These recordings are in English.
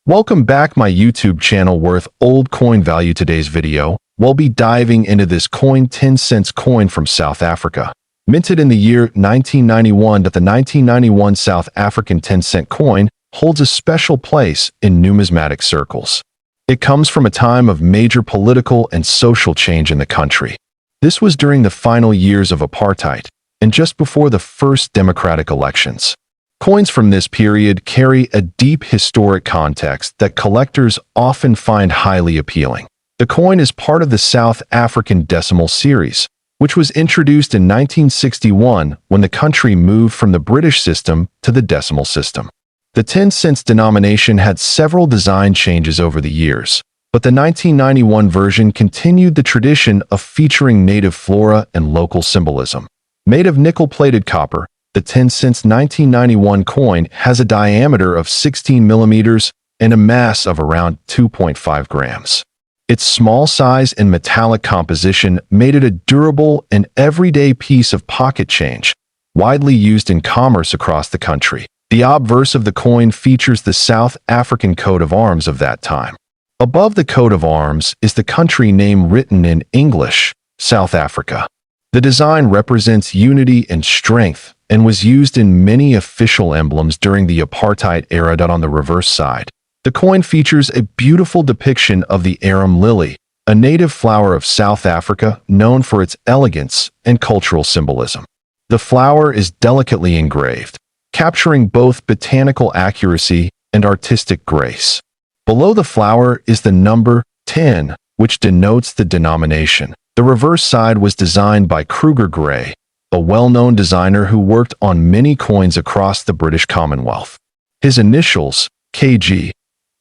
Welcome back my YouTube channel worth old coin value. Today's video, we'll be diving into this coin 10 cents coin from South Africa. Minted in the year 1991, the 1991 South African 10 cent coin holds a special place in numismatic circles. It comes from a time of major political and social change in the country. This was during the final years of apartheid and just before the first democratic elections. Coins from this period carry a deep historic context that collectors often find highly appealing. The coin is part of the South African decimal series, which was introduced in 1961 when the country moved from the British system to the decimal system. The 10 cents denomination had several design changes over the years, but the 1991 version continued the tradition of featuring native flora and local symbolism. Made of nickel-plated copper, the 10 cents 1991 coin has a diameter of 16 millimeters and a mass of around 2.5 grams. Its small size and metallic composition made it a durable and everyday piece of pocket change, widely used in commerce across the country. The obverse of the coin features the South African coat of arms of that time. Above the coat of arms is the country name written in English, South Africa. The design represents unity and strength and was used in many official emblems during the apartheid era. On the reverse side, the coin features a beautiful depiction of the arum lily, a native flower of South Africa known for its elegance and cultural symbolism. The flower is delicately engraved, capturing both botanical accuracy and artistic grace. Below the flower is the number 10, which denotes the denomination. The reverse side was designed by Kruger Coins, a well-known designer who worked on many coins across the British Commonwealth. His initials, KG,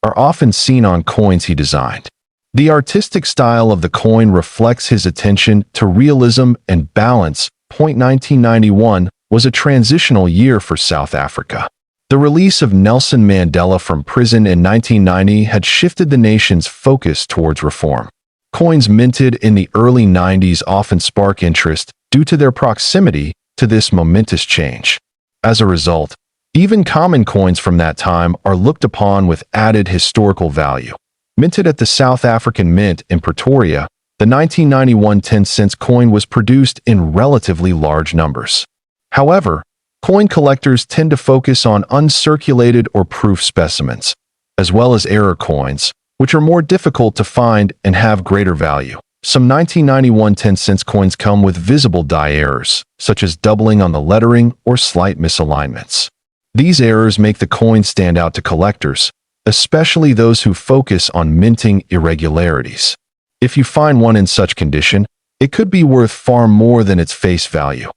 are often seen on coins he designed. The artistic style of the coin reflects his attention to realism and balance. 1991 was a transitional year for South Africa. The release of Nelson Mandela from prison in 1990 had shifted the nation's focus towards reform. Coins minted in the early 90s often spark interest due to their proximity to this momentous change. As a result, even common coins from that time are looked upon with added historical value. Minted at the South African Mint in Pretoria, the 1991 10 cents coin was produced in relatively large numbers. However, coin collectors tend to focus on uncirculated or proof specimens, as well as error coins, which are more difficult to find and have greater value. Some 1991 10 cents coins come with visible die errors, such as doubling on the lettering or slight misalignments. These errors make the coin stand out to collectors, especially those who focus on minting irregularities. If you find one in such condition, it could be worth far more than its face value.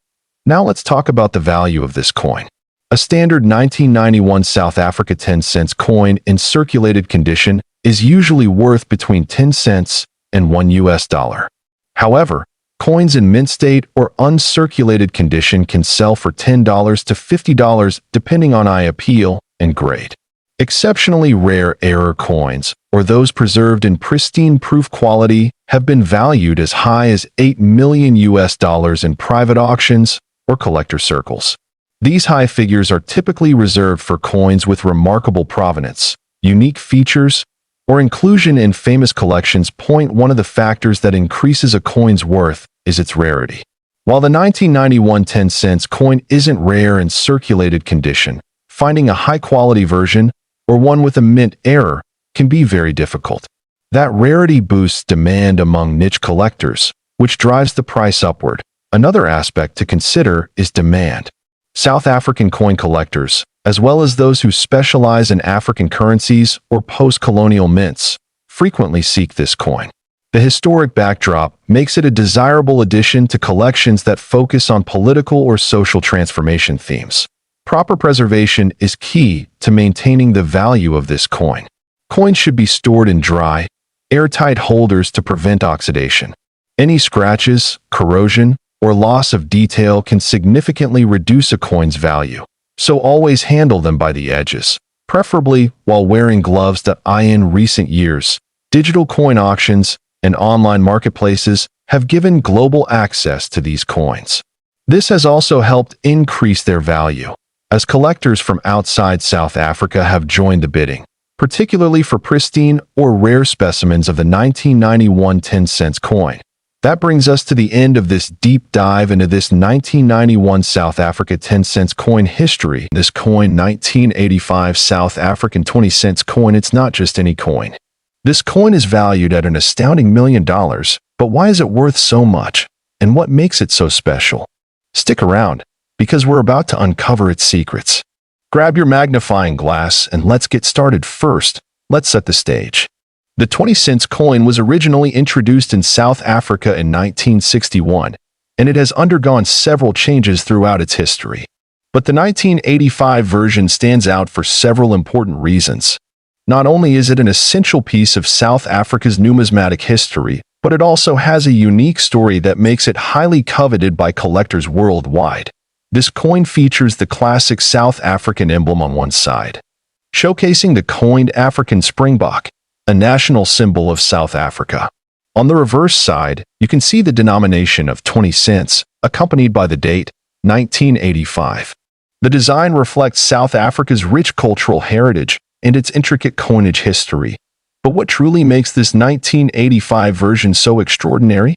Now let's talk about the value of this coin. A standard 1991 South Africa 10 cents coin in circulated condition is usually worth between 10 cents and $1. However, coins in mint state or uncirculated condition can sell for $10 to $50 depending on eye appeal and grade. Exceptionally rare error coins, or those preserved in pristine proof quality, have been valued as high as $8 million in private auctions or collector circles. These high figures are typically reserved for coins with remarkable provenance, unique features, or inclusion in famous collections. One of the factors that increases a coin's worth is its rarity. While the 1991 10 cents coin isn't rare in circulated condition, finding a high-quality version or one with a mint error can be very difficult. That rarity boosts demand among niche collectors, which drives the price upward. Another aspect to consider is demand. South African coin collectors, as well as those who specialize in African currencies or post-colonial mints, frequently seek this coin. The historic backdrop makes it a desirable addition to collections that focus on political or social transformation themes. Proper preservation is key to maintaining the value of this coin. Coins should be stored in dry, airtight holders to prevent oxidation. Any scratches, corrosion, or loss of detail can significantly reduce a coin's value. So always handle them by the edges, preferably while wearing gloves. In recent years, digital coin auctions and online marketplaces have given global access to these coins. This has also helped increase their value, as collectors from outside South Africa have joined the bidding. particularly for pristine or rare specimens of the 1991 10-cent coin. That brings us to the end of this deep dive into this 1991 South Africa 10-cent coin history. This coin, 1985 South African 20-cent coin, it's not just any coin. This coin is valued at an astounding $1 million, but why is it worth so much? And what makes it so special? Stick around, because we're about to uncover its secrets. Grab your magnifying glass and let's get started. First, let's set the stage. The 20-cent coin was originally introduced in South Africa in 1961, and it has undergone several changes throughout its history. But the 1985 version stands out for several important reasons. Not only is it an essential piece of South Africa's numismatic history, but it also has a unique story that makes it highly coveted by collectors worldwide. This coin features the classic South African emblem on one side, showcasing the coined African springbok, a national symbol of South Africa. On the reverse side, you can see the denomination of 20 cents, accompanied by the date, 1985. The design reflects South Africa's rich cultural heritage and its intricate coinage history. But what truly makes this 1985 version so extraordinary?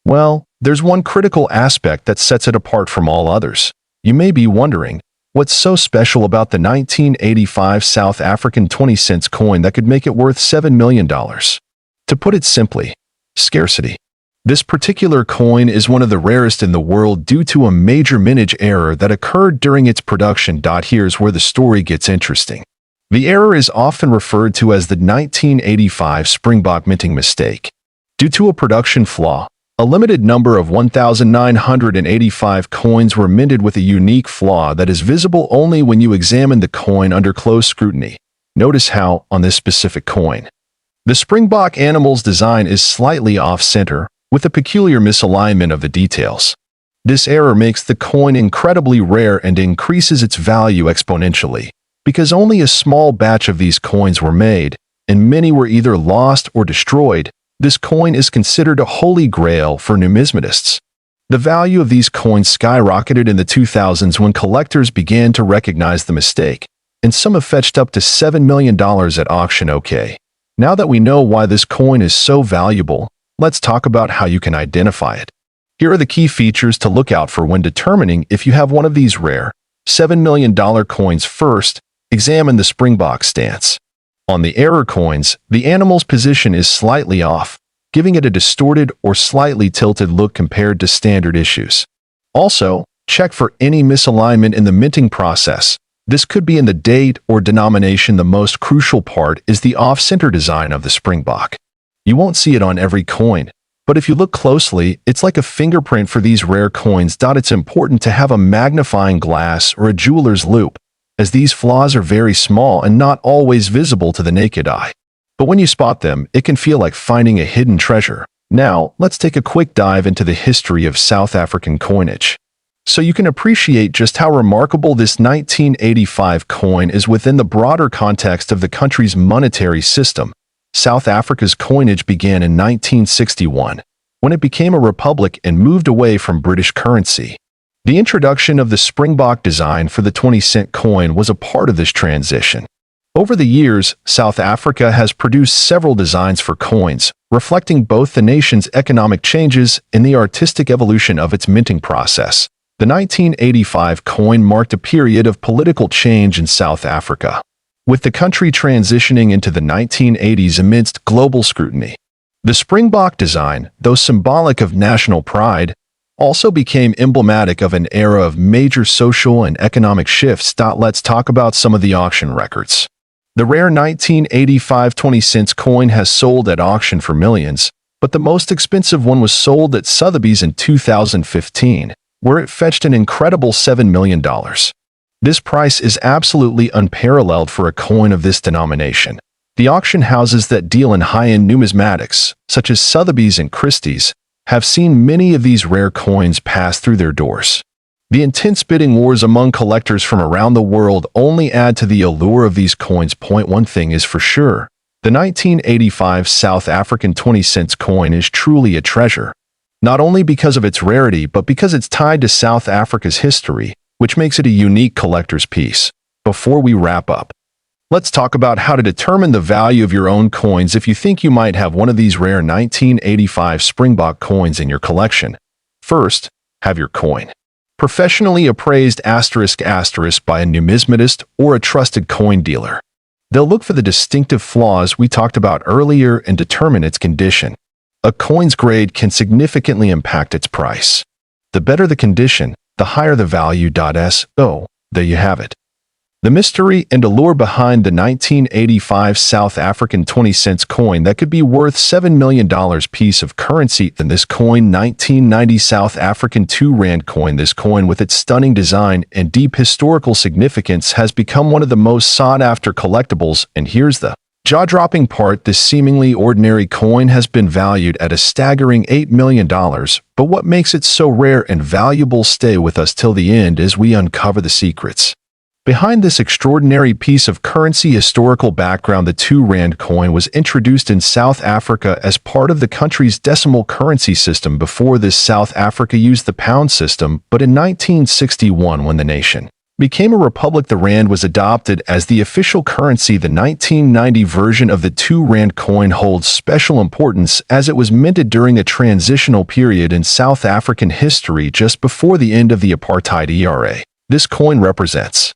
Well, there's one critical aspect that sets it apart from all others. You may be wondering, what's so special about the 1985 South African 20-cent coin that could make it worth $7 million? To put it simply, scarcity. This particular coin is one of the rarest in the world due to a major mintage error that occurred during its production. Here's where the story gets interesting. The error is often referred to as the 1985 Springbok minting mistake. Due to a production flaw, a limited number of 1,985 coins were minted with a unique flaw that is visible only when you examine the coin under close scrutiny. Notice how, on this specific coin, the Springbok animal's design is slightly off-center, with a peculiar misalignment of the details. This error makes the coin incredibly rare and increases its value exponentially, because only a small batch of these coins were made, and many were either lost or destroyed. This coin is considered a holy grail for numismatists. The value of these coins skyrocketed in the 2000s when collectors began to recognize the mistake, and some have fetched up to $7 million at auction. Okay, now that we know why this coin is so valuable, let's talk about how you can identify it. Here are the key features to look out for when determining if you have one of these rare $7 million coins. First, examine the Springbok stance. On the error coins, the animal's position is slightly off, giving it a distorted or slightly tilted look compared to standard issues. Also, check for any misalignment in the minting process. This could be in the date or denomination. The most crucial part is the off-center design of the Springbok. You won't see it on every coin, but if you look closely, it's like a fingerprint for these rare coins. It's important to have a magnifying glass or a jeweler's loupe, as these flaws are very small and not always visible to the naked eye. But when you spot them, it can feel like finding a hidden treasure. Now, let's take a quick dive into the history of South African coinage, so you can appreciate just how remarkable this 1985 coin is within the broader context of the country's monetary system. South Africa's coinage began in 1961, when it became a republic and moved away from British currency. The introduction of the Springbok design for the 20-cent coin was a part of this transition. Over the years, South Africa has produced several designs for coins, reflecting both the nation's economic changes and the artistic evolution of its minting process. The 1985 coin marked a period of political change in South Africa, with the country transitioning into the 1980s amidst global scrutiny. The Springbok design, though symbolic of national pride, also became emblematic of an era of major social and economic shifts. Let's talk about some of the auction records. The rare 1985 20-cent coin has sold at auction for millions, but the most expensive one was sold at Sotheby's in 2015, where it fetched an incredible $7 million. This price is absolutely unparalleled for a coin of this denomination. The auction houses that deal in high-end numismatics, such as Sotheby's and Christie's, have seen many of these rare coins pass through their doors. The intense bidding wars among collectors from around the world only add to the allure of these coins. One thing is for sure, the 1985 South African 20-cent coin is truly a treasure, not only because of its rarity but because it's tied to South Africa's history, which makes it a unique collector's piece. Before we wrap up, Let's talk about how to determine the value of your own coins if you think you might have one of these rare 1985 Springbok coins in your collection. First, have your coin professionally appraised ** by a numismatist or a trusted coin dealer. They'll look for the distinctive flaws we talked about earlier and determine its condition. A coin's grade can significantly impact its price. The better the condition, the higher the value. So, there you have it. The mystery and allure behind the 1985 South African 20-cent coin that could be worth $7 million piece of currency. Then this coin, 1990 South African 2 Rand coin. This coin, with its stunning design and deep historical significance, has become one of the most sought-after collectibles. And here's the jaw-dropping part: this seemingly ordinary coin has been valued at a staggering $8 million. But what makes it so rare and valuable? Stay with us till the end as we uncover the secrets behind this extraordinary piece of currency. Historical background: the 2 Rand coin was introduced in South Africa as part of the country's decimal currency system. Before this, South Africa used the pound system, but in 1961, when the nation became a republic, the Rand was adopted as the official currency. The 1990 version of the 2 Rand coin holds special importance as it was minted during a transitional period in South African history just before the end of the apartheid era. This coin represents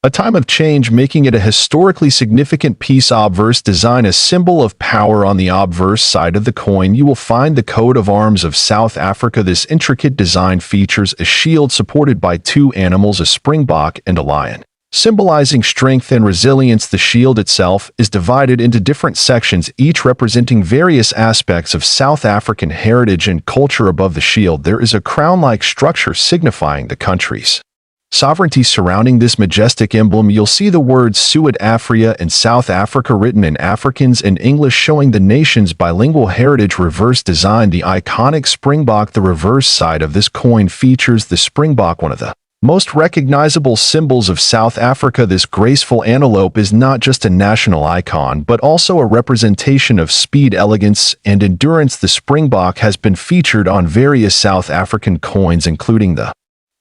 a time of change, making it a historically significant piece. Obverse design: a symbol of power. On the obverse side of the coin, you will find the coat of arms of South Africa. This intricate design features a shield supported by 2 animals, a springbok and a lion, symbolizing strength and resilience. The shield itself is divided into different sections, each representing various aspects of South African heritage and culture. Above the shield, there is a crown-like structure signifying the country's sovereignty. Surrounding this majestic emblem, you'll see the words Zuid Afrika and South Africa written in Afrikaans and English, showing the nation's bilingual heritage. Reverse design: the iconic springbok. The reverse side of this coin features the springbok, one of the most recognizable symbols of South Africa. This graceful antelope is not just a national icon, but also a representation of speed, elegance, and endurance. The springbok has been featured on various South African coins, including the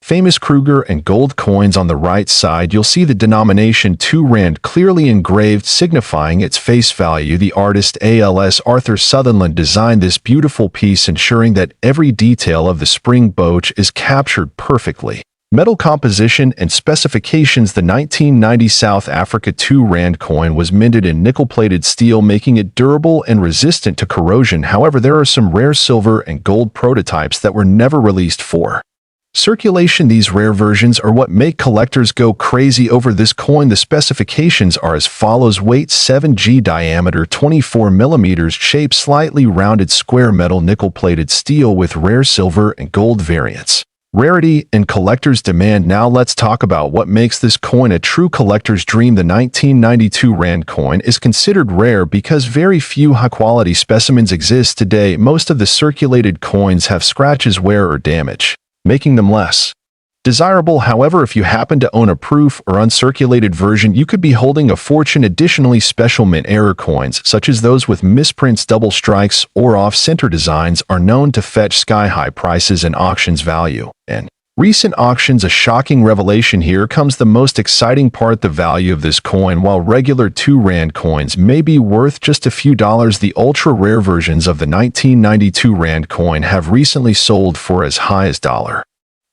famous Kruger and gold coins. On the right side, you'll see the denomination 2 Rand clearly engraved, signifying its face value. The artist Arthur Sutherland designed this beautiful piece, ensuring that every detail of the springbok is captured perfectly. Metal composition and specifications: the 1990 South Africa 2 Rand coin was minted in nickel-plated steel, making it durable and resistant to corrosion. However, there are some rare silver and gold prototypes that were never released for circulation. These rare versions are what make collectors go crazy over this coin. The specifications are as follows: weight 7g, diameter 24 mm, shape slightly rounded square, metal nickel-plated steel with rare silver and gold variants. Rarity and collector's demand. Now let's talk about what makes this coin a true collector's dream. The 1992 Rand coin is considered rare because very few high-quality specimens exist today. Most of the circulated coins have scratches, wear, or damage, making them less desirable. However, if you happen to own a proof or uncirculated version, you could be holding a fortune. Additionally, special mint error coins, such as those with misprints, double strikes, or off-center designs, are known to fetch sky-high prices and auctions value. In recent auctions, a shocking revelation. Here comes the most exciting part: the value of this coin. While regular 2 Rand coins may be worth just a few dollars, the ultra-rare versions of the 1992 Rand coin have recently sold for as high as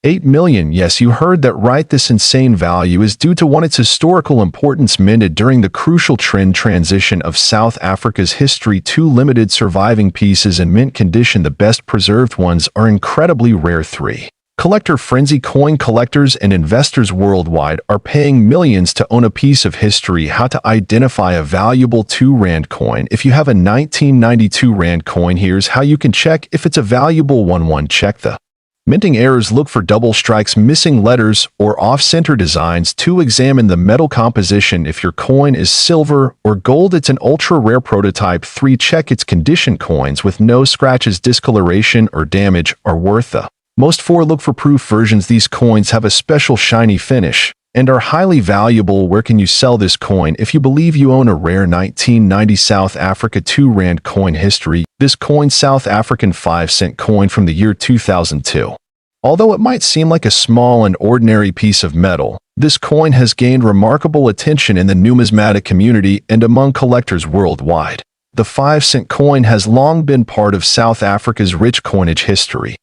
$8 million. Yes, you heard that right. This insane value is due to its historical importance, minted during the crucial transition of South Africa's history. 2 limited surviving pieces in mint condition. The best preserved ones are incredibly rare. 3 collector frenzy. Coin collectors and investors worldwide are paying millions to own a piece of history. How to identify a valuable 2 Rand coin? If you have a 1992 Rand coin, here's how you can check if it's a valuable one. 1. Check the minting errors. Look for double strikes, missing letters, or off-center designs. 2. Examine the metal composition. If your coin is silver or gold, it's an ultra-rare prototype. 3. Check its condition. Coins with no scratches, discoloration, or damage are worth the most. 4. Look for proof versions. These coins have a special shiny finish and are highly valuable. Where can you sell this coin? If you believe you own a rare 1990 South Africa 2 Rand coin history, this coin, South African 5-cent coin from the year 2002, Although it might seem like a small and ordinary piece of metal, this coin has gained remarkable attention in the numismatic community and among collectors worldwide. The 5-cent coin has long been part of South Africa's rich coinage history.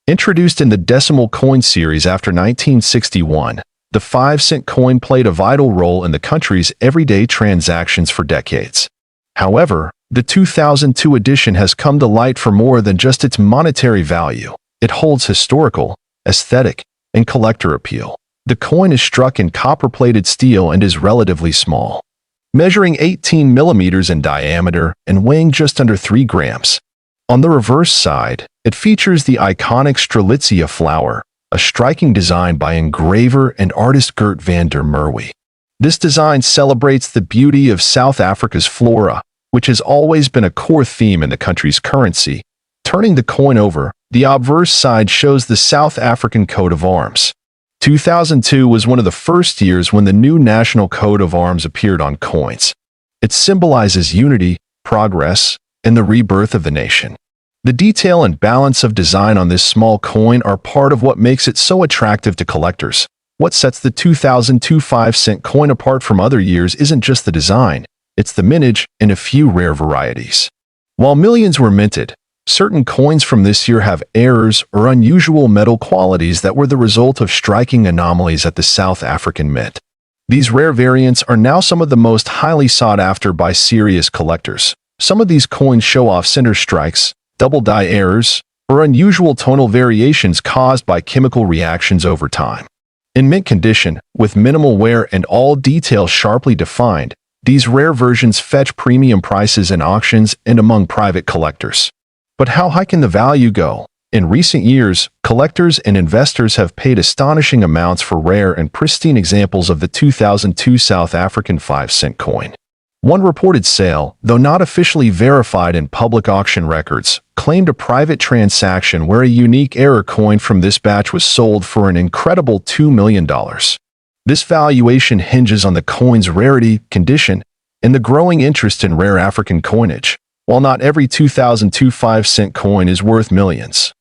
Introduced in the decimal coin series after 1961, the 5-cent coin played a vital role in the country's everyday transactions for decades. However, the 2002 edition has come to light for more than just its monetary value. It holds historical, aesthetic, and collector appeal. The coin is struck in copper-plated steel and is relatively small, measuring 18 millimeters in diameter and weighing just under 3 grams. On the reverse side, it features the iconic Strelitzia flower, a striking design by engraver and artist Gert van der Merwe. This design celebrates the beauty of South Africa's flora, which has always been a core theme in the country's currency. Turning the coin over, the obverse side shows the South African coat of arms. 2002 was one of the first years when the new national coat of arms appeared on coins. It symbolizes unity, progress, and the rebirth of the nation. The detail and balance of design on this small coin are part of what makes it so attractive to collectors. What sets the 2002 5-cent coin apart from other years isn't just the design, it's the mintage and a few rare varieties. While millions were minted, certain coins from this year have errors or unusual metal qualities that were the result of striking anomalies at the South African Mint. These rare variants are now some of the most highly sought after by serious collectors. Some of these coins show off center strikes, double die errors, or unusual tonal variations caused by chemical reactions over time. In mint condition, with minimal wear and all details sharply defined, these rare versions fetch premium prices in auctions and among private collectors. But how high can the value go? In recent years, collectors and investors have paid astonishing amounts for rare and pristine examples of the 2002 South African 5-cent coin. One reported sale, though not officially verified in public auction records, claimed a private transaction where a unique error coin from this batch was sold for an incredible $2 million. This valuation hinges on the coin's rarity, condition, and the growing interest in rare African coinage. While not every 2002 5-cent coin is worth millions,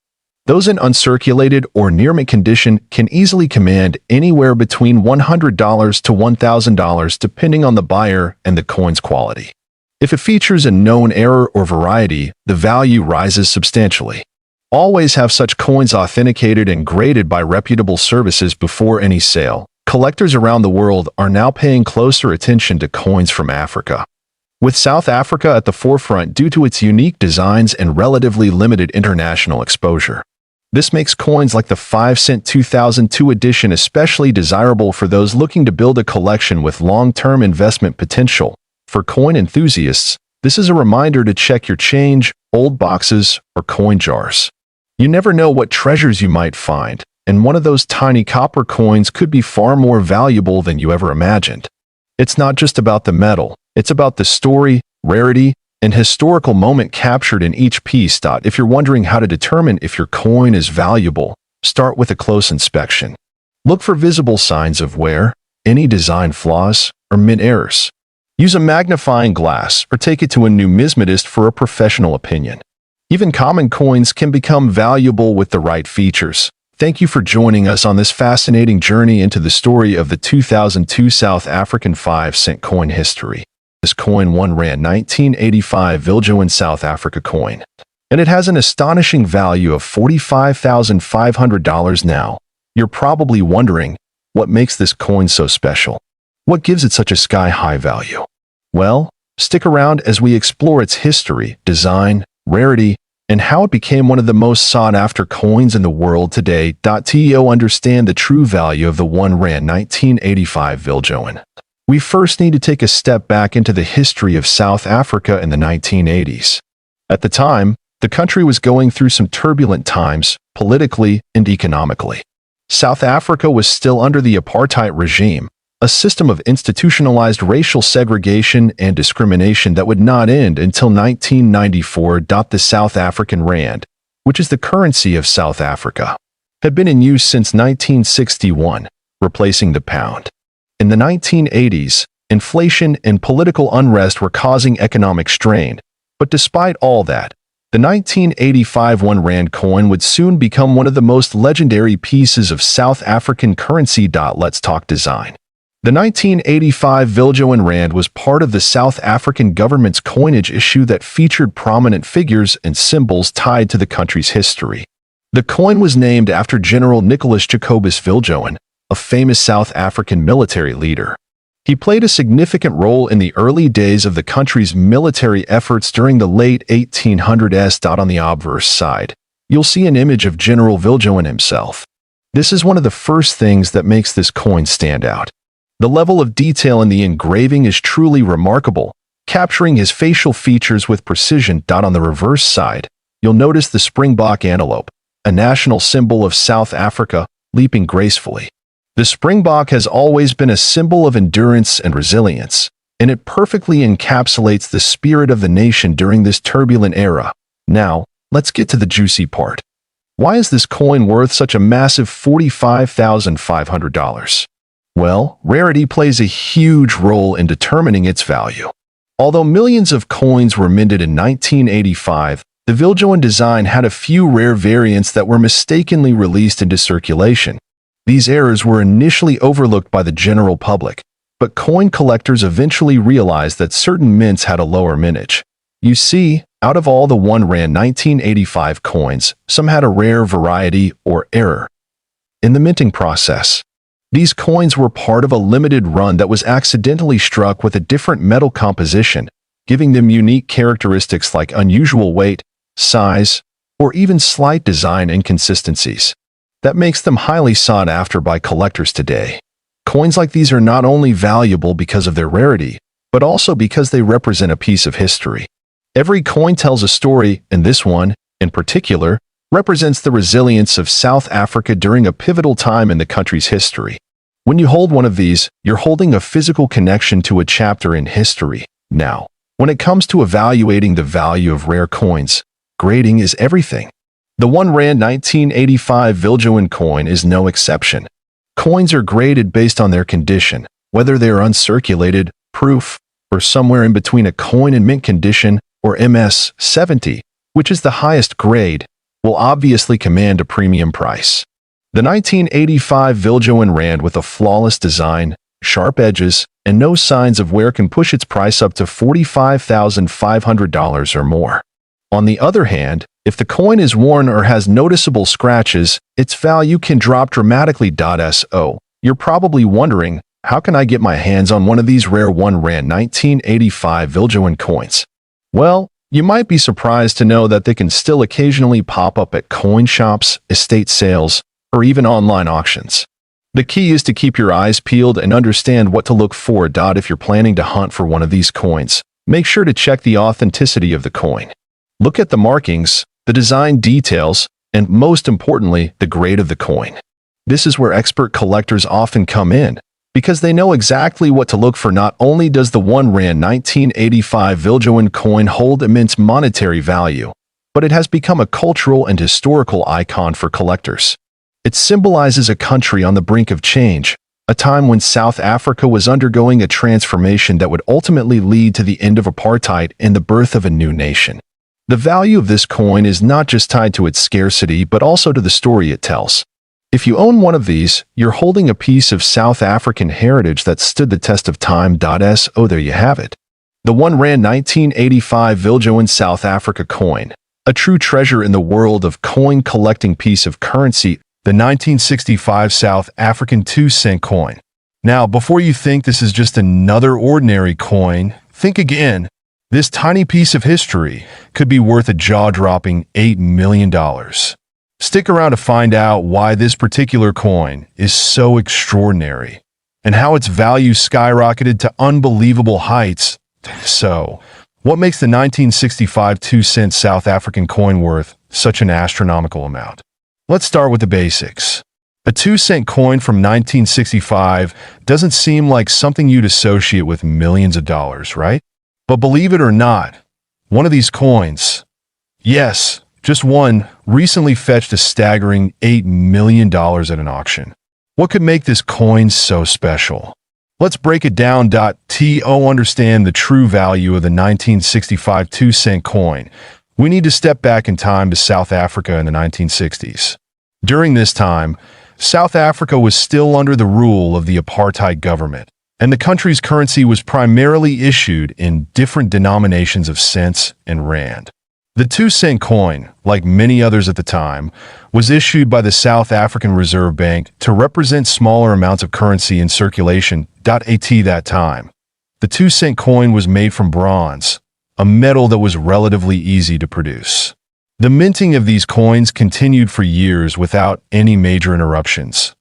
those in uncirculated or near-mint condition can easily command anywhere between $100 to $1,000 depending on the buyer and the coin's quality. If it features a known error or variety, the value rises substantially. Always have such coins authenticated and graded by reputable services before any sale. Collectors around the world are now paying closer attention to coins from Africa, with South Africa at the forefront due to its unique designs and relatively limited international exposure. This makes coins like the 5-cent 2002 edition especially desirable for those looking to build a collection with long-term investment potential. For coin enthusiasts, this is a reminder to check your change, old boxes, or coin jars. You never know what treasures you might find, and one of those tiny copper coins could be far more valuable than you ever imagined. It's not just about the metal, it's about the story, rarity, and historical moment captured in each piece. If you're wondering how to determine if your coin is valuable, start with a close inspection. Look for visible signs of wear, any design flaws, or mint errors. Use a magnifying glass or take it to a numismatist for a professional opinion. Even common coins can become valuable with the right features. Thank you for joining us on this fascinating journey into the story of the 2002 South African 5-cent coin history. This coin R1 1985 Viljoen South Africa coin, and it has an astonishing value of $45,500 now. You're probably wondering, what makes this coin so special? What gives it such a sky-high value? Well, stick around as we explore its history, design, rarity, and how it became one of the most sought-after coins in the world today. To understand the true value of the R1 1985 Viljoen, we first need to take a step back into the history of South Africa in the 1980s. At the time, the country was going through some turbulent times, politically and economically. South Africa was still under the apartheid regime, a system of institutionalized racial segregation and discrimination that would not end until 1994. The South African rand, which is the currency of South Africa, had been in use since 1961, replacing the pound. In the 1980s, inflation and political unrest were causing economic strain, but despite all that, The 1985 1 Rand coin would soon become one of the most legendary pieces of South African currency. Let's talk design. The 1985 Viljoen Rand was part of the South African government's coinage issue that featured prominent figures and symbols tied to the country's history. The coin was named after General Nicholas Jacobus Viljoen, a famous South African military leader. He played a significant role in the early days of the country's military efforts during the late 1800s. On the obverse side, you'll see an image of General Viljoen himself. This is one of the first things that makes this coin stand out. The level of detail in the engraving is truly remarkable, capturing his facial features with precision. On the reverse side, you'll notice the springbok antelope, a national symbol of South Africa, leaping gracefully. The springbok has always been a symbol of endurance and resilience, and it perfectly encapsulates the spirit of the nation during this turbulent era. Now, let's get to the juicy part. Why is this coin worth such a massive $45,500? Well, rarity plays a huge role in determining its value. Although millions of coins were minted in 1985, the Viljoen design had a few rare variants that were mistakenly released into circulation. These errors were initially overlooked by the general public, but coin collectors eventually realized that certain mints had a lower mintage. You see, out of all the 1 Rand 1985 coins, some had a rare variety or error in the minting process. These coins were part of a limited run that was accidentally struck with a different metal composition, giving them unique characteristics like unusual weight, size, or even slight design inconsistencies. That makes them highly sought after by collectors today. Coins like these are not only valuable because of their rarity, but also because they represent a piece of history. Every coin tells a story, and this one, in particular, represents the resilience of South Africa during a pivotal time in the country's history. When you hold one of these, you're holding a physical connection to a chapter in history. Now, when it comes to evaluating the value of rare coins, grading is everything. The 1 Rand 1985 Viljoen coin is no exception. Coins are graded based on their condition, whether they are uncirculated, proof, or somewhere in between. A coin in mint condition, or MS 70, which is the highest grade, will obviously command a premium price. The 1985 Viljoen Rand with a flawless design, sharp edges, and no signs of wear can push its price up to $45,500 or more. On the other hand, if the coin is worn or has noticeable scratches, its value can drop dramatically. So, you're probably wondering, how can I get my hands on one of these rare 1 Rand 1985 Viljoen coins? Well, you might be surprised to know that they can still occasionally pop up at coin shops, estate sales, or even online auctions. The key is to keep your eyes peeled and understand what to look for. If you're planning to hunt for one of these coins, make sure to check the authenticity of the coin. Look at the markings, the design details, and most importantly, the grade of the coin. This is where expert collectors often come in, because they know exactly what to look for. Not only does the 1 Rand 1985 Viljoen coin hold immense monetary value, but it has become a cultural and historical icon for collectors. It symbolizes a country on the brink of change, a time when South Africa was undergoing a transformation that would ultimately lead to the end of apartheid and the birth of a new nation. The value of this coin is not just tied to its scarcity but also to the story it tells. If you own one of these, you're holding a piece of South African heritage that stood the test of time. So there you have it. The 1 Rand 1985 Viljoen South Africa coin, a true treasure in the world of coin collecting piece of currency. The 1965 South African 2-cent coin. Now, before you think this is just another ordinary coin, think again. This tiny piece of history could be worth a jaw-dropping $8 million. Stick around to find out why this particular coin is so extraordinary and how its value skyrocketed to unbelievable heights. So, what makes the 1965 2-cent South African coin worth such an astronomical amount? Let's start with the basics. A 2-cent coin from 1965 doesn't seem like something you'd associate with millions of dollars, right? But believe it or not, one of these coins, yes, just one, recently fetched a staggering $8 million at an auction. What could make this coin so special? Let's break it down. To understand the true value of the 1965 2-cent coin, We need to step back in time to South Africa in the 1960s. During this time, South Africa was still under the rule of the apartheid government, and the country's currency was primarily issued in different denominations of cents and rand. The 2-cent coin, like many others at the time, was issued by the South African Reserve Bank to represent smaller amounts of currency in circulation. At that time, the 2-cent coin was made from bronze, a metal that was relatively easy to produce. The minting of these coins continued for years without any major interruptions.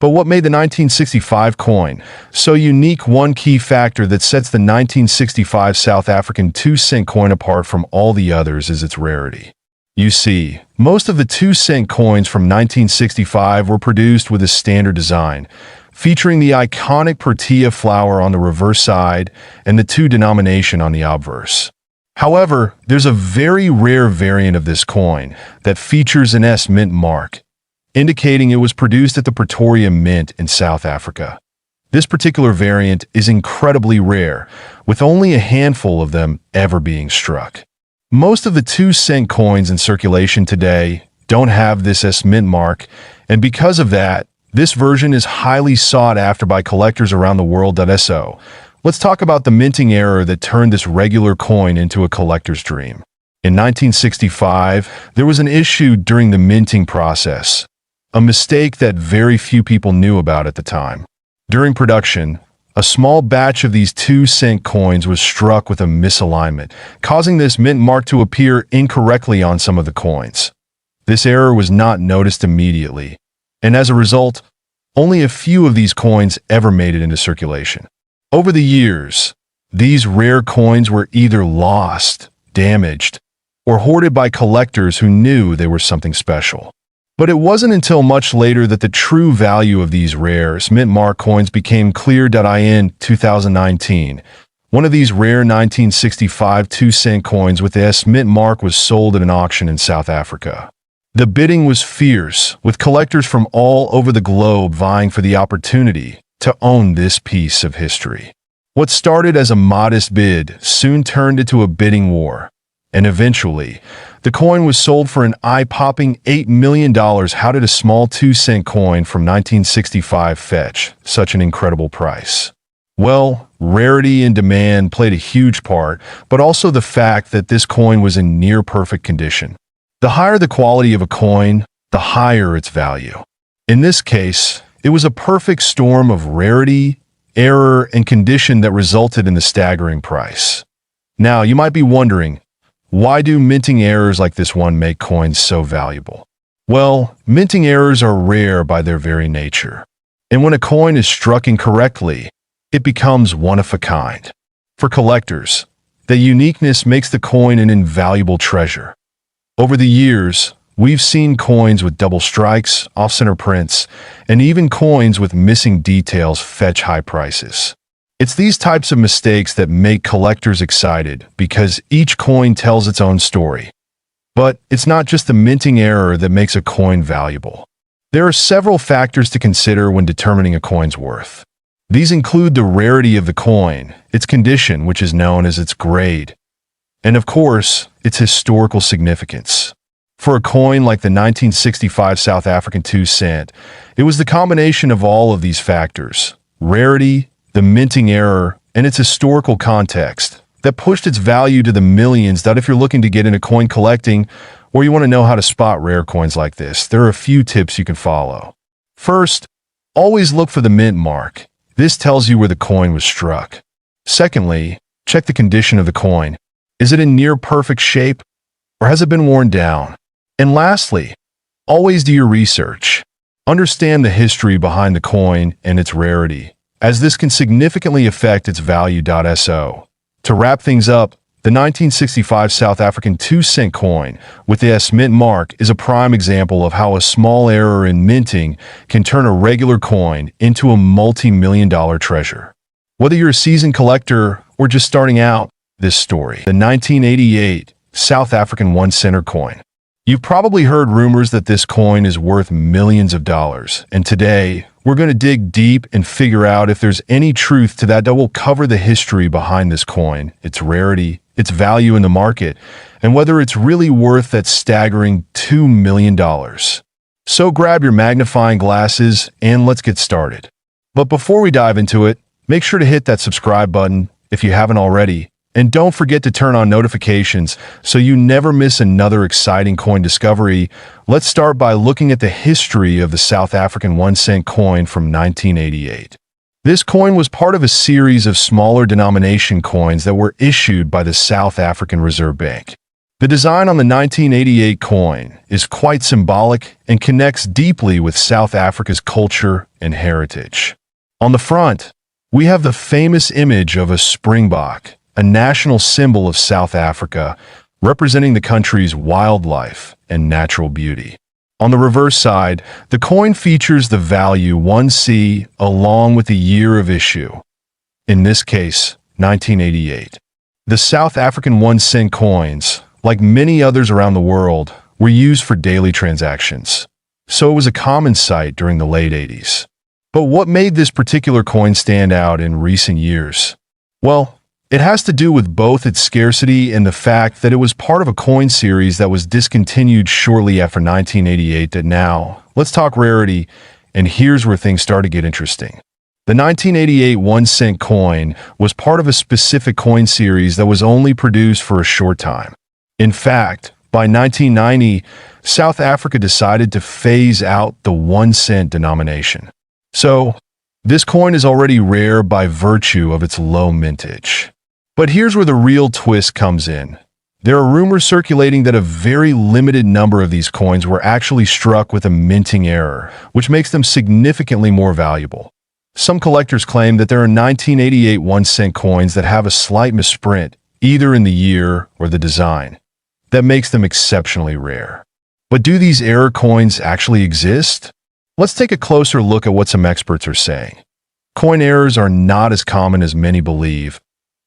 But what made the 1965 coin so unique, one key factor that sets the 1965 South African 2-cent coin apart from all the others is its rarity. You see, most of the 2-cent coins from 1965 were produced with a standard design, featuring the iconic Protea flower on the reverse side and the 2 denomination on the obverse. However, there's a very rare variant of this coin that features an S mint mark, indicating it was produced at the Protea Mint in South Africa. This particular variant is incredibly rare, with only a handful of them ever being struck. Most of the 2-cent coins in circulation today don't have this S mint mark, and because of that, this version is highly sought after by collectors around the world. So, let's talk about the minting error that turned this regular coin into a collector's dream. In 1965, there was an issue during the minting process, a mistake that very few people knew about at the time. During production, a small batch of these 2-cent coins was struck with a misalignment, causing this mint mark to appear incorrectly on some of the coins. This error was not noticed immediately, and as a result, only a few of these coins ever made it into circulation. Over the years, these rare coins were either lost, damaged, or hoarded by collectors who knew they were something special. But it wasn't until much later that the true value of these rare mint mark coins became clear. In 2019, one of these rare 1965 2-cent coins with the S mint mark was sold at an auction in South Africa. The bidding was fierce, with collectors from all over the globe vying for the opportunity to own this piece of history. What started as a modest bid soon turned into a bidding war, and eventually, the coin was sold for an eye-popping $8 million. How did a small 2-cent coin from 1965 fetch such an incredible price? Well, rarity and demand played a huge part, but also the fact that this coin was in near-perfect condition. The higher the quality of a coin, the higher its value. In this case, it was a perfect storm of rarity, error, and condition that resulted in the staggering price. Now, you might be wondering, why do minting errors like this one make coins so valuable? Well, minting errors are rare by their very nature. And when a coin is struck incorrectly, it becomes one of a kind. For collectors, the uniqueness makes the coin an invaluable treasure. Over the years, we've seen coins with double strikes, off-center prints, and even coins with missing details fetch high prices. It's these types of mistakes that make collectors excited because each coin tells its own story. But it's not just the minting error that makes a coin valuable. There are several factors to consider when determining a coin's worth. These include the rarity of the coin, its condition, which is known as its grade, and of course, its historical significance. For a coin like the 1965 South African 2-cent, it was the combination of all of these factors, rarity, the minting error, and its historical context, that pushed its value to the millions. That if you're looking to get into coin collecting, or you want to know how to spot rare coins like this, there are a few tips you can follow. First, always look for the mint mark. This tells you where the coin was struck. Secondly, check the condition of the coin. Is it in near perfect shape, or has it been worn down? And lastly, always do your research. Understand the history behind the coin and its rarity, as this can significantly affect its value. So, to wrap things up, the 1965 South African 2-cent coin with the S mint mark is a prime example of how a small error in minting can turn a regular coin into a multi-million-dollar treasure. Whether you're a seasoned collector or just starting out, this story, the 1988 South African 1-center coin. You've probably heard rumors that this coin is worth millions of dollars, and today, we're going to dig deep and figure out if there's any truth to that. We'll cover the history behind this coin, its rarity, its value in the market, and whether it's really worth that staggering $2 million. So grab your magnifying glasses and let's get started. But before we dive into it, make sure to hit that subscribe button if you haven't already, and don't forget to turn on notifications so you never miss another exciting coin discovery. Let's start by looking at the history of the South African 1-cent coin from 1988. This coin was part of a series of smaller denomination coins that were issued by the South African Reserve Bank. The design on the 1988 coin is quite symbolic and connects deeply with South Africa's culture and heritage. On the front, we have the famous image of a springbok, a national symbol of South Africa, representing the country's wildlife and natural beauty. On the reverse side, the coin features the value 1C along with the year of issue. In this case, 1988. The South African 1-cent coins, like many others around the world, were used for daily transactions, so it was a common sight during the late 80s. But what made this particular coin stand out in recent years? Well, it has to do with both its scarcity and the fact that it was part of a coin series that was discontinued shortly after 1988. Now, let's talk rarity, and here's where things start to get interesting. The 1988 1-cent coin was part of a specific coin series that was only produced for a short time. In fact, by 1990, South Africa decided to phase out the 1-cent denomination. So, this coin is already rare by virtue of its low mintage. But here's where the real twist comes in. There are rumors circulating that a very limited number of these coins were actually struck with a minting error, which makes them significantly more valuable. Some collectors claim that there are 1988 1-cent coins that have a slight misprint, either in the year or the design, that makes them exceptionally rare. But do these error coins actually exist? Let's take a closer look at what some experts are saying. Coin errors are not as common as many believe,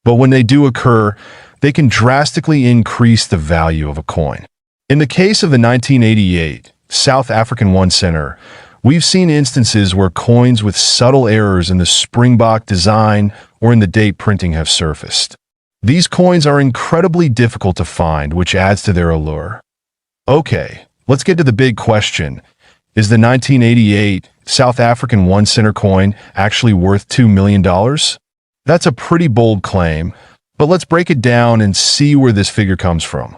but when they do occur, they can drastically increase the value of a coin. In the case of the 1988 South African 1-center, we've seen instances where coins with subtle errors in the springbok design or in the date printing have surfaced. These coins are incredibly difficult to find, which adds to their allure. Okay, let's get to the big question. Is the 1988 South African 1-center coin actually worth $2 million? That's a pretty bold claim, but let's break it down and see where this figure comes from.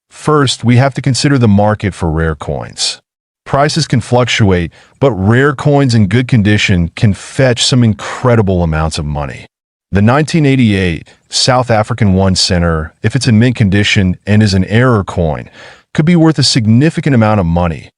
First, we have to consider the market for rare coins. Prices can fluctuate, but rare coins in good condition can fetch some incredible amounts of money. The 1988 South African 1-center, if it's in mint condition and is an error coin, could be worth a significant amount of money,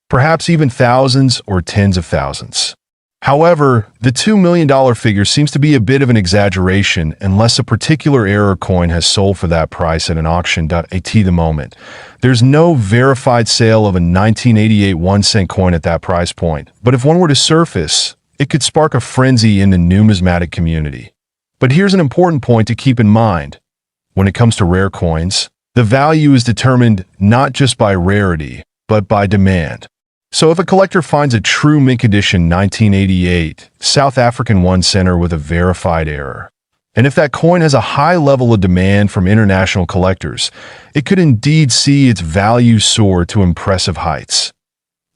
perhaps even thousands or tens of thousands. However, the $2 million figure seems to be a bit of an exaggeration unless a particular error coin has sold for that price at an auction. At the moment, there's no verified sale of a 1988 1-cent coin at that price point, but if one were to surface, it could spark a frenzy in the numismatic community. But here's an important point to keep in mind. When it comes to rare coins, the value is determined not just by rarity, but by demand. So if a collector finds a true mint condition 1988 South African 1-center with a verified error, and if that coin has a high level of demand from international collectors, it could indeed see its value soar to impressive heights.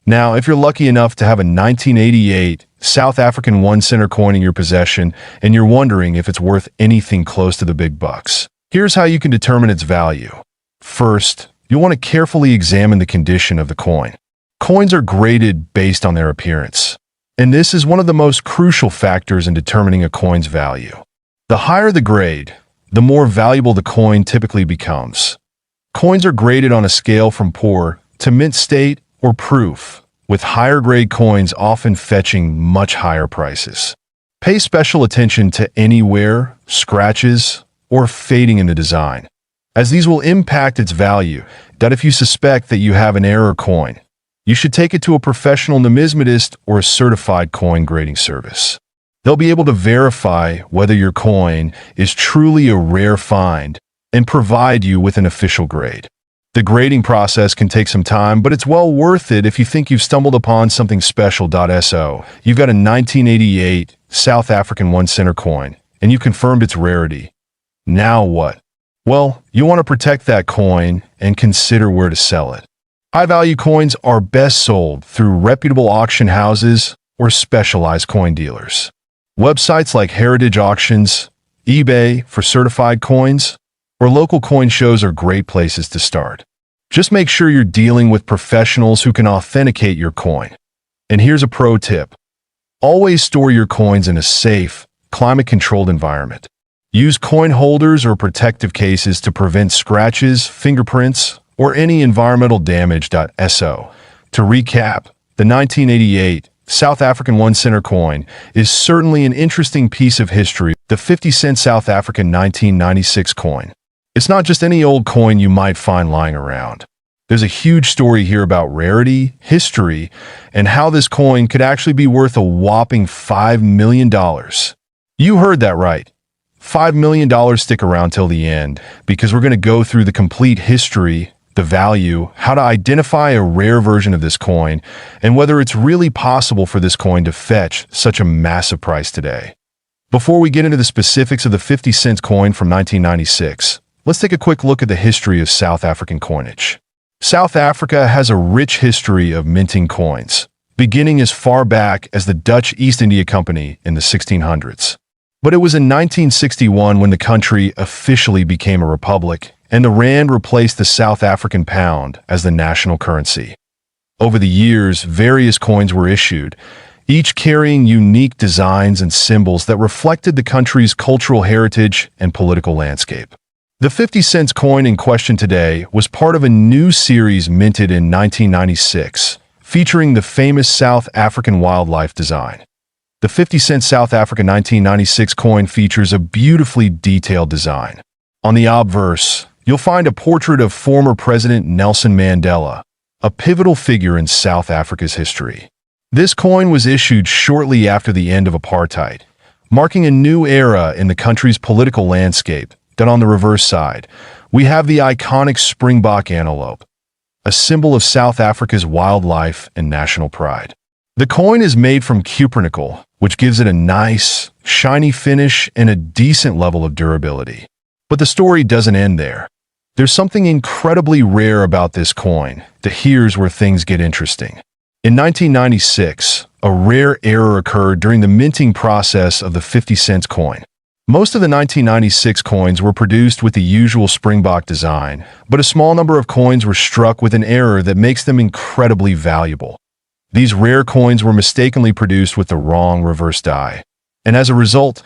Now, if you're lucky enough to have a 1988 South African 1-center coin in your possession and you're wondering if it's worth anything close to the big bucks, here's how you can determine its value. First, you'll want to carefully examine the condition of the coin. Coins are graded based on their appearance, and this is one of the most crucial factors in determining a coin's value. The higher the grade, the more valuable the coin typically becomes. Coins are graded on a scale from poor to mint state or proof, with higher grade coins often fetching much higher prices. Pay special attention to any wear, scratches, or fading in the design, as these will impact its value. That if you suspect that you have an error coin, you should take it to a professional numismatist or a certified coin grading service. They'll be able to verify whether your coin is truly a rare find and provide you with an official grade. The grading process can take some time, but it's well worth it if you think you've stumbled upon something special. So, you've got a 1988 South African 1-center coin, and you confirmed its rarity. Now what? Well, you want to protect that coin and consider where to sell it. High-value coins are best sold through reputable auction houses or specialized coin dealers. Websites like Heritage Auctions, eBay for certified coins, or local coin shows are great places to start. Just make sure you're dealing with professionals who can authenticate your coin. And here's a pro tip. Always store your coins in a safe, climate-controlled environment. Use coin holders or protective cases to prevent scratches, fingerprints, or any environmental damage. So, to recap, the 1988 South African 1 cent coin is certainly an interesting piece of history. The 50-cent South African 1996 coin. It's not just any old coin you might find lying around. There's a huge story here about rarity, history, and how this coin could actually be worth a whopping $5 million. You heard that right. $5 million. Stick around till the end, because we're going to go through the complete history, the value, how to identify a rare version of this coin, and whether it's really possible for this coin to fetch such a massive price today. Before we get into the specifics of the 50-cent coin from 1996, let's take a quick look at the history of South African coinage. South Africa has a rich history of minting coins, beginning as far back as the Dutch East India Company in the 1600s. But it was in 1961 when the country officially became a republic, and the rand replaced the South African pound as the national currency. Over the years, various coins were issued, each carrying unique designs and symbols that reflected the country's cultural heritage and political landscape. The 50-cent coin in question today was part of a new series minted in 1996, featuring the famous South African wildlife design. The 50-cent South African 1996 coin features a beautifully detailed design. On the obverse, you'll find a portrait of former President Nelson Mandela, a pivotal figure in South Africa's history. This coin was issued shortly after the end of apartheid, marking a new era in the country's political landscape. Then on the reverse side, we have the iconic springbok antelope, a symbol of South Africa's wildlife and national pride. The coin is made from cupronickel, which gives it a nice, shiny finish and a decent level of durability. But the story doesn't end there. There's something incredibly rare about this coin. Here's where things get interesting. In 1996, a rare error occurred during the minting process of the 50-cent coin. Most of the 1996 coins were produced with the usual springbok design, but a small number of coins were struck with an error that makes them incredibly valuable. These rare coins were mistakenly produced with the wrong reverse die, and as a result,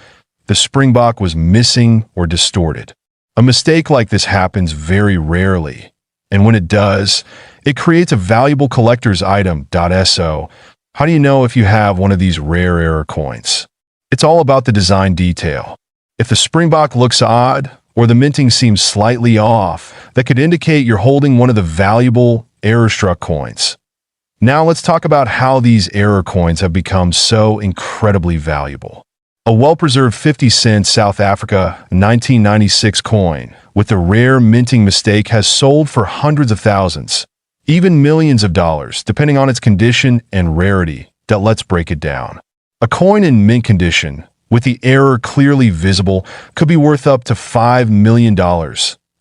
the springbok was missing or distorted. A mistake like this happens very rarely, and when it does, it creates a valuable collector's item. So, how do you know if you have one of these rare error coins? It's all about the design detail. If the springbok looks odd, or the minting seems slightly off, that could indicate you're holding one of the valuable error-struck coins. Now let's talk about how these error coins have become so incredibly valuable. A well-preserved 50-cent South Africa 1996 coin with a rare minting mistake has sold for hundreds of thousands, even millions of dollars, depending on its condition and rarity. Let's break it down. A coin in mint condition, with the error clearly visible, could be worth up to $5 million,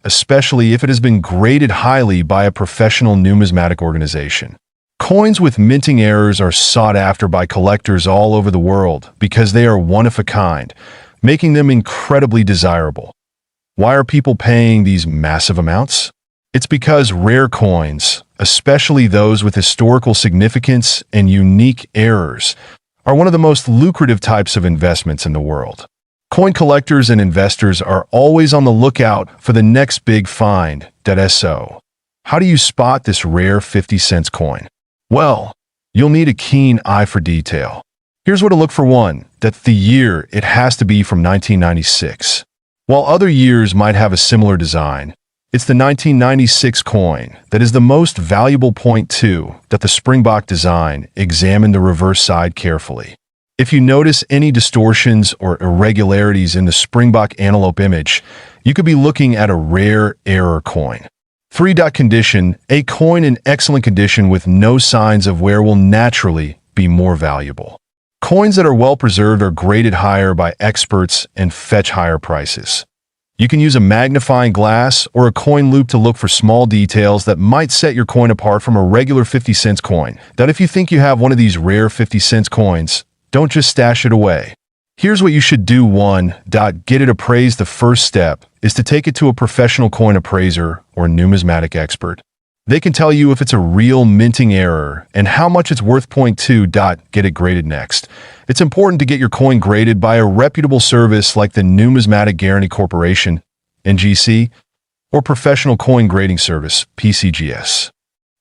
especially if it has been graded highly by a professional numismatic organization. Coins with minting errors are sought after by collectors all over the world because they are one of a kind, making them incredibly desirable. Why are people paying these massive amounts? It's because rare coins, especially those with historical significance and unique errors, are one of the most lucrative types of investments in the world. Coin collectors and investors are always on the lookout for the next big find. So, how do you spot this rare 50-cent coin? Well, you'll need a keen eye for detail. Here's where to look for one. The year, it has to be from 1996. While other years might have a similar design, it's the 1996 coin that is the most valuable. Point 2, the springbok design. Examine the reverse side carefully. If you notice any distortions or irregularities in the springbok antelope image, you could be looking at a rare error coin. 3. Condition. A coin in excellent condition with no signs of wear will naturally be more valuable. Coins that are well preserved are graded higher by experts and fetch higher prices. You can use a magnifying glass or a coin loop to look for small details that might set your coin apart from a regular 50-cent coin. That if you think you have one of these rare 50-cent coins, don't just stash it away. Here's what you should do. 1. Get it appraised. The first step is to take it to a professional coin appraiser or numismatic expert. They can tell you if it's a real minting error and how much it's worth. 2. Get it graded. Next, it's important to get your coin graded by a reputable service like the Numismatic Guarantee Corporation, NGC, or Professional Coin Grading Service, PCGS.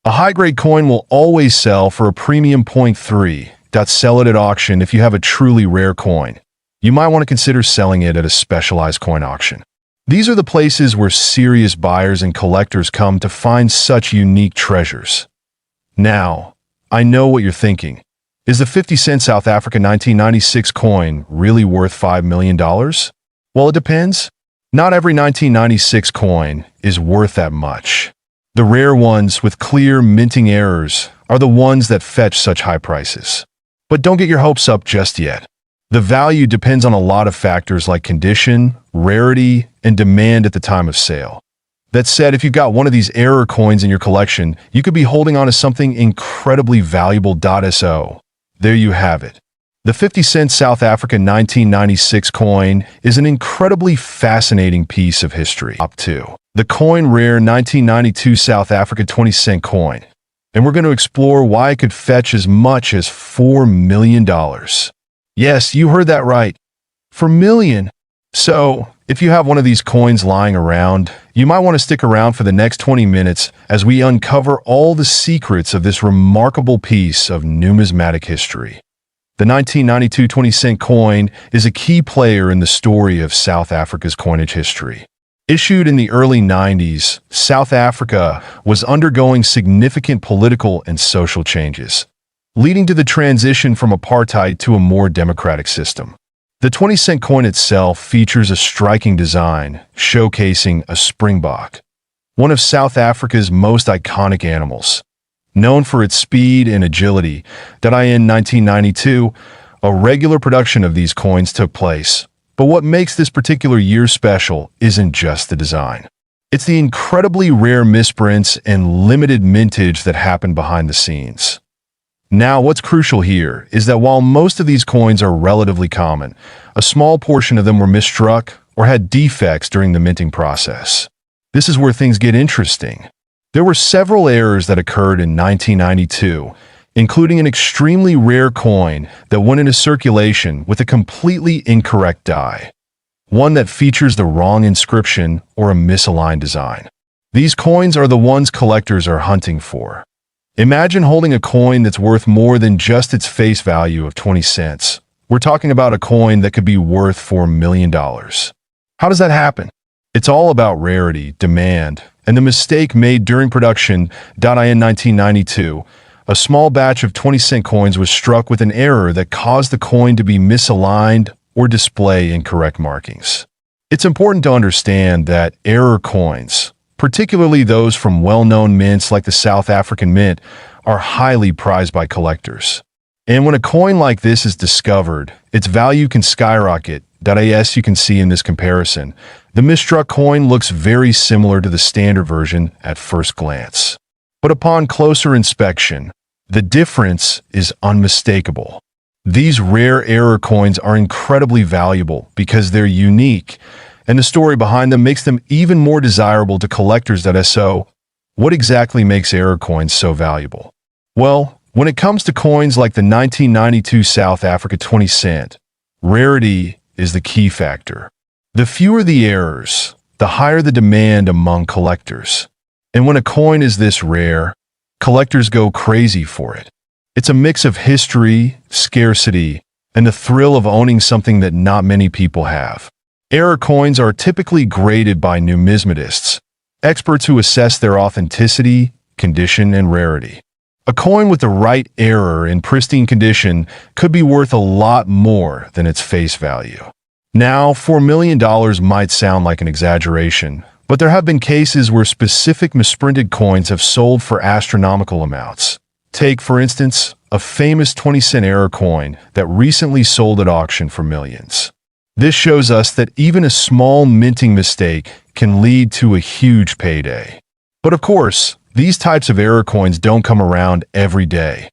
A high-grade coin will always sell for a premium. 3. Sell it at auction. If you have a truly rare coin, you might want to consider selling it at a specialized coin auction. These are the places where serious buyers and collectors come to find such unique treasures. Now, I know what you're thinking. Is the 50-cent South Africa 1996 coin really worth $5 million? Well, it depends. Not every 1996 coin is worth that much. The rare ones with clear minting errors are the ones that fetch such high prices. But don't get your hopes up just yet. The value depends on a lot of factors like condition, rarity, and demand at the time of sale. That said, if you've got one of these error coins in your collection, you could be holding on to something incredibly valuable. So, there you have it. The 50-cent South Africa 1996 coin is an incredibly fascinating piece of history. Up 2. The coin rare 1992 South Africa 20-cent coin. And we're going to explore why it could fetch as much as $4 million. Yes, you heard that right. $4 million. So, if you have one of these coins lying around, you might want to stick around for the next 20 minutes as we uncover all the secrets of this remarkable piece of numismatic history. The 1992 20-cent coin is a key player in the story of South Africa's coinage history. Issued in the early 90s, South Africa was undergoing significant political and social changes, leading to the transition from apartheid to a more democratic system. The 20-cent coin itself features a striking design, showcasing a springbok, one of South Africa's most iconic animals. Known for its speed and agility, in 1992, a regular production of these coins took place. But what makes this particular year special isn't just the design. It's the incredibly rare misprints and limited mintage that happened behind the scenes. Now, what's crucial here is that while most of these coins are relatively common, a small portion of them were misstruck or had defects during the minting process. This is where things get interesting. There were several errors that occurred in 1992, including an extremely rare coin that went into circulation with a completely incorrect die, one that features the wrong inscription or a misaligned design. These coins are the ones collectors are hunting for. Imagine holding a coin that's worth more than just its face value of 20 cents. We're talking about a coin that could be worth $4 million. How does that happen? It's all about rarity, demand, and the mistake made during production. In 1992, a small batch of 20-cent coins was struck with an error that caused the coin to be misaligned or display incorrect markings. It's important to understand that error coins, particularly those from well-known mints like the South African Mint, are highly prized by collectors. And when a coin like this is discovered, its value can skyrocket. As you can see in this comparison, the misstruck coin looks very similar to the standard version at first glance. But upon closer inspection, the difference is unmistakable. These rare error coins are incredibly valuable because they're unique, and the story behind them makes them even more desirable to collectors. So, what exactly makes error coins so valuable? Well, when it comes to coins like the 1992 South Africa 20-cent, rarity is the key factor. The fewer the errors, the higher the demand among collectors. And when a coin is this rare, collectors go crazy for it. It's a mix of history, scarcity, and the thrill of owning something that not many people have. Error coins are typically graded by numismatists, experts who assess their authenticity, condition, and rarity. A coin with the right error in pristine condition could be worth a lot more than its face value. Now, $4 million might sound like an exaggeration, but there have been cases where specific misprinted coins have sold for astronomical amounts. Take, for instance, a famous 20-cent error coin that recently sold at auction for millions. This shows us that even a small minting mistake can lead to a huge payday. But of course, these types of error coins don't come around every day.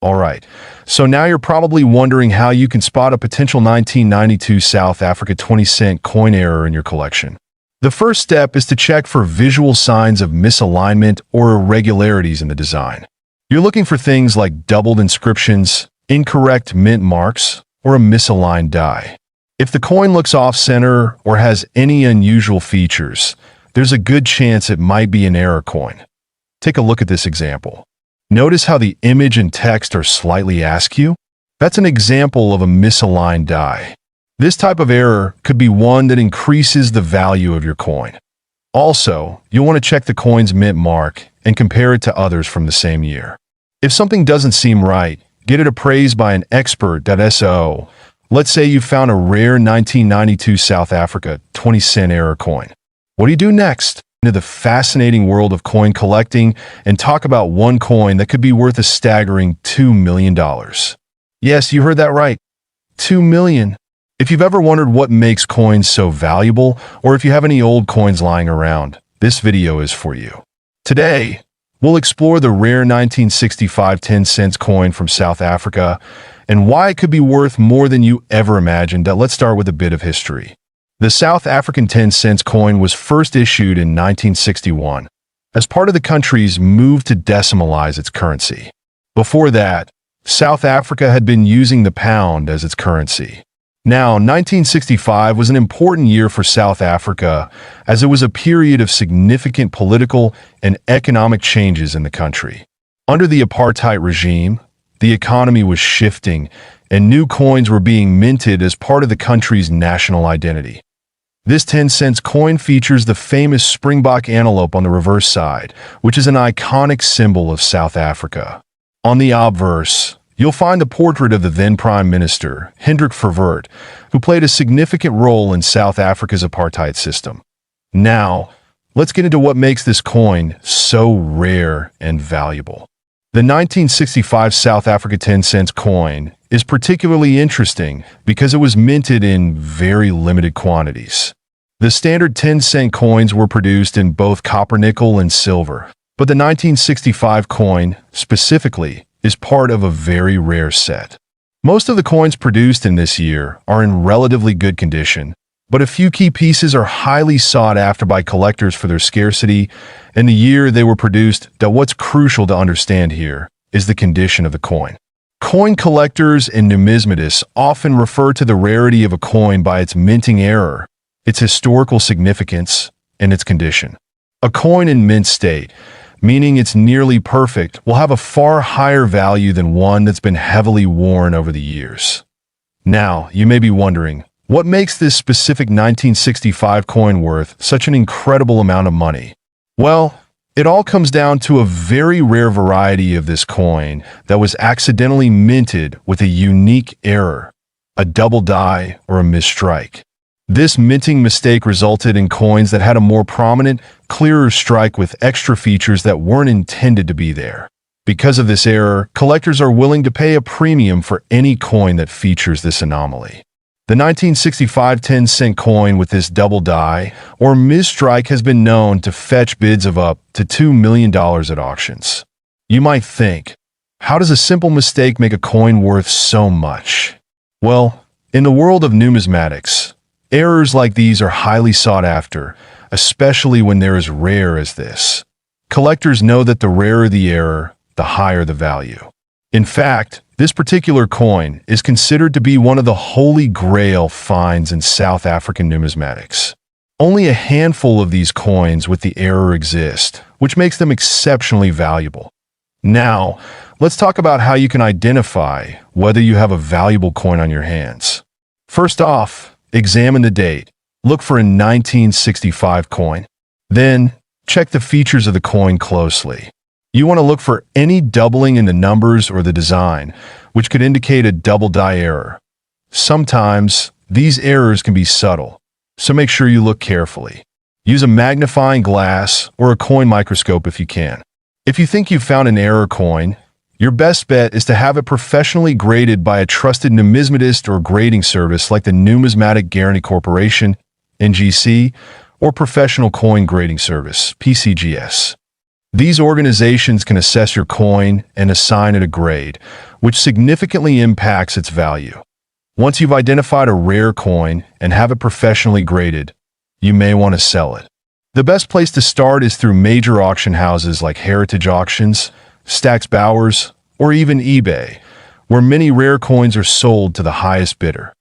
Alright, so now you're probably wondering how you can spot a potential 1992 South Africa 20-cent coin error in your collection. The first step is to check for visual signs of misalignment or irregularities in the design. You're looking for things like doubled inscriptions, incorrect mint marks, or a misaligned die. If the coin looks off-center or has any unusual features, there's a good chance it might be an error coin. Take a look at this example. Notice how the image and text are slightly askew? That's an example of a misaligned die. This type of error could be one that increases the value of your coin. Also, you'll want to check the coin's mint mark and compare it to others from the same year. If something doesn't seem right, get it appraised by an expert.so. Let's say you found a rare 1992 South Africa 20-cent error coin. What do you do next? Into the fascinating world of coin collecting and talk about one coin that could be worth a staggering $2 million. Yes, you heard that right. $2 million. If you've ever wondered what makes coins so valuable, or if you have any old coins lying around, this video is for you. Today, we'll explore the rare 1965 10-cent coin from South Africa and why it could be worth more than you ever imagined. Let's start with a bit of history. The South African 10-cent coin was first issued in 1961 as part of the country's move to decimalize its currency. Before that, South Africa had been using the pound as its currency. Now, 1965 was an important year for South Africa as it was a period of significant political and economic changes in the country. Under the apartheid regime, the economy was shifting and new coins were being minted as part of the country's national identity. This 10-cent coin features the famous Springbok antelope on the reverse side, which is an iconic symbol of South Africa. On the obverse, you'll find the portrait of the then Prime Minister, Hendrik Verwoerd, who played a significant role in South Africa's apartheid system. Now, let's get into what makes this coin so rare and valuable. The 1965 South Africa 10-cent coin is particularly interesting because it was minted in very limited quantities. The standard 10-cent coins were produced in both copper, nickel, and silver, but the 1965 coin, specifically, is part of a very rare set. Most of the coins produced in this year are in relatively good condition, but a few key pieces are highly sought after by collectors for their scarcity and the year they were produced. What's crucial to understand here is the condition of the coin. Coin collectors and numismatists often refer to the rarity of a coin by its minting error, its historical significance, and its condition. A coin in mint state, meaning it's nearly perfect, will have a far higher value than one that's been heavily worn over the years. Now, you may be wondering, what makes this specific 1965 coin worth such an incredible amount of money? Well, it all comes down to a very rare variety of this coin that was accidentally minted with a unique error, a double die or a misstrike. This minting mistake resulted in coins that had a more prominent, clearer strike with extra features that weren't intended to be there. Because of this error, collectors are willing to pay a premium for any coin that features this anomaly. The 1965 10-cent coin with this double die or misstrike has been known to fetch bids of up to $2 million at auctions. You might think, how does a simple mistake make a coin worth so much? Well, in the world of numismatics, errors like these are highly sought after, especially when they're as rare as this. Collectors know that the rarer the error, the higher the value. In fact, this particular coin is considered to be one of the holy grail finds in South African numismatics. Only a handful of these coins with the error exist, which makes them exceptionally valuable. Now, let's talk about how you can identify whether you have a valuable coin on your hands. First off, examine the date. Look for a 1965 coin. Then, check the features of the coin closely. You want to look for any doubling in the numbers or the design, which could indicate a double die error. Sometimes, these errors can be subtle, so make sure you look carefully. Use a magnifying glass or a coin microscope if you can. If you think you've found an error coin, Your best bet is to have it professionally graded by a trusted numismatist or grading service like the Numismatic Guarantee Corporation, NGC, or Professional Coin Grading Service, PCGS. These organizations can assess your coin and assign it a grade, which significantly impacts its value. Once you've identified a rare coin and have it professionally graded, you may want to sell it. The best place to start is through major auction houses like Heritage Auctions, Stack's Bowers, or even eBay, where many rare coins are sold to the highest bidder.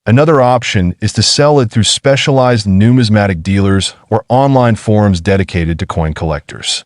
Another option is to sell it through specialized numismatic dealers or online forums dedicated to coin collectors.